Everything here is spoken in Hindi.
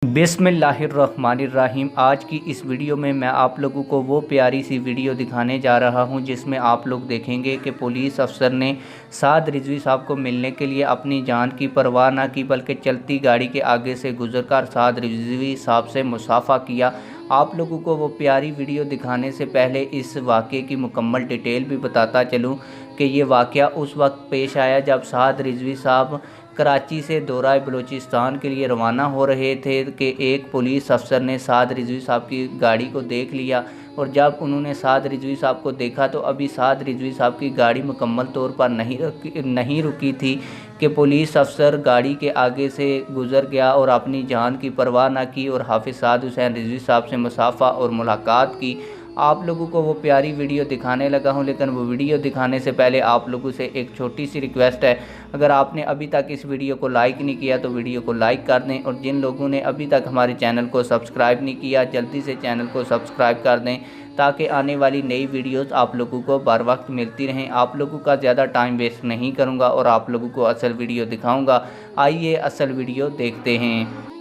बिस्मिल्लाहिर्रहमानिर्रहीम। आज की इस वीडियो में मैं आप लोगों को वो प्यारी सी वीडियो दिखाने जा रहा हूं जिसमें आप लोग देखेंगे कि पुलिस अफसर ने साद रिजवी साहब को मिलने के लिए अपनी जान की परवाह ना की, बल्कि चलती गाड़ी के आगे से गुजरकर साद रिजवी साहब से मुसाफा किया। आप लोगों को वो प्यारी वीडियो दिखाने से पहले इस वाक़े की मुकम्मल डिटेल भी बताता चलूँ कि ये वाक़या उस वक्त पेश आया जब साद रिजवी साहब कराची से दौरा बलूचिस्तान के लिए रवाना हो रहे थे कि एक पुलिस अफसर ने साद रिजवी साहब की गाड़ी को देख लिया। और जब उन्होंने साद रिजवी साहब को देखा तो अभी साद रिजवी साहब की गाड़ी मुकम्मल तौर पर नहीं रुकी थी कि पुलिस अफसर गाड़ी के आगे से गुज़र गया और अपनी जान की परवाह न की और हाफिज़ साद हुसैन रिजवी साहब से मुसाफ़ा और मुलाकात की। आप लोगों को वो प्यारी वीडियो दिखाने लगा हूं, लेकिन वो वीडियो दिखाने से पहले आप लोगों से एक छोटी सी रिक्वेस्ट है। अगर आपने अभी तक इस वीडियो को लाइक नहीं किया तो वीडियो को लाइक कर दें, और जिन लोगों ने अभी तक हमारे चैनल को सब्सक्राइब नहीं किया जल्दी से चैनल को सब्सक्राइब कर दें ताकि आने वाली नई वीडियोस आप लोगों को बर वक्त मिलती रहें। आप लोगों का ज़्यादा टाइम वेस्ट नहीं करूँगा और आप लोगों को असल वीडियो दिखाऊँगा। आइए असल वीडियो देखते हैं।